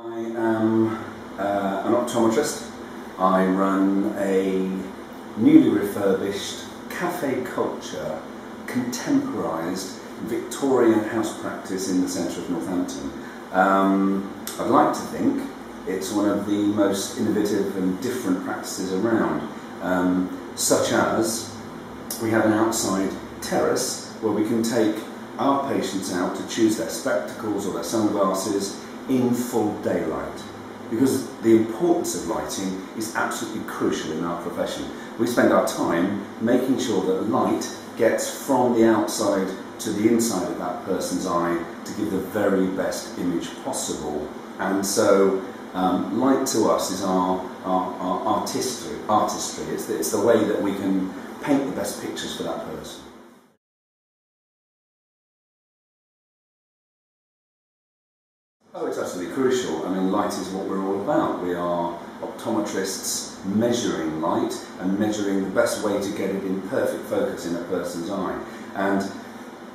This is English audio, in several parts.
I am an optometrist. I run a newly refurbished cafe culture, contemporised Victorian house practice in the centre of Northampton. I'd like to think it's one of the most innovative and different practices around, such as we have an outside terrace where we can take our patients out to choose their spectacles or their sunglasses in full daylight, because the importance of lighting is absolutely crucial in our profession. We spend our time making sure that light gets from the outside to the inside of that person's eye to give the very best image possible. And so light to us is our artistry. It's the way that we can paint the best pictures for that person. Oh, it's absolutely crucial. I mean, light is what we're all about. We are optometrists measuring light and measuring the best way to get it in perfect focus in a person's eye. And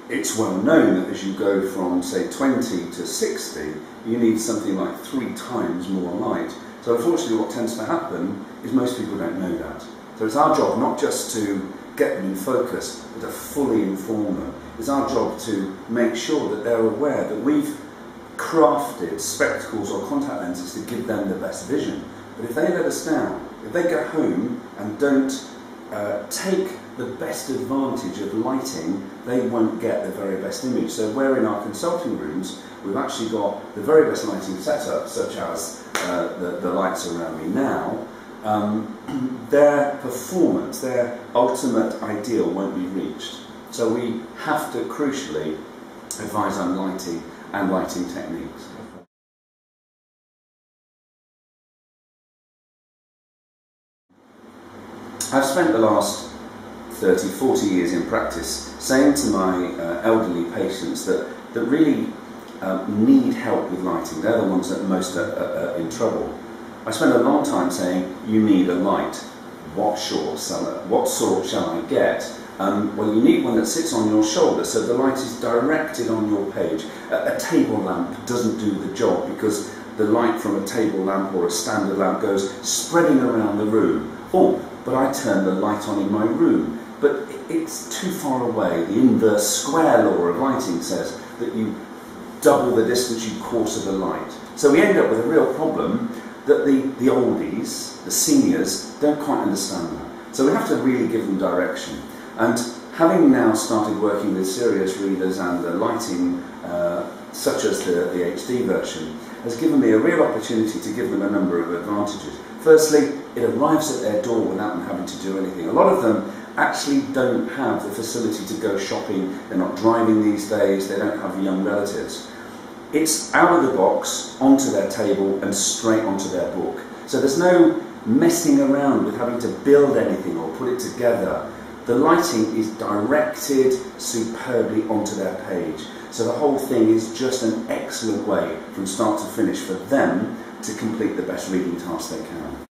it's well known that as you go from, say, 20 to 60, you need something like 3 times more light. So unfortunately what tends to happen is most people don't know that. So it's our job not just to get them in focus, but to fully inform them. It's our job to make sure that they're aware that we've crafted spectacles or contact lenses to give them the best vision. But if they let us down, if they go home and don't take the best advantage of lighting, they won't get the very best image. So where in our consulting rooms we've actually got the very best lighting setup, such as the lights around me now, their performance, their ultimate ideal won't be reached. So we have to crucially advise on lighting and lighting techniques. I've spent the last 30, 40 years in practice saying to my elderly patients that really need help with lighting. They're the ones that are most in trouble. I spent a long time saying, you need a light. What sort shall I get? Well, you need one that sits on your shoulder, so the light is directed on your page. A table lamp doesn't do the job, because the light from a table lamp or a standard lamp goes spreading around the room. Oh, but I turn the light on in my room. But it's too far away. The inverse square law of lighting says that you double the distance you quarter the light. So we end up with a real problem that the oldies, the seniors, don't quite understand that. So we have to really give them direction. And having now started working with serious readers and the lighting, such as the HD version, has given me a real opportunity to give them a number of advantages. Firstly, it arrives at their door without them having to do anything. A lot of them actually don't have the facility to go shopping. They're not driving these days. They don't have young relatives. It's out of the box, onto their table, and straight onto their book. So there's no messing around with having to build anything or put it together. The lighting is directed superbly onto their page. So the whole thing is just an excellent way from start to finish for them to complete the best reading task they can.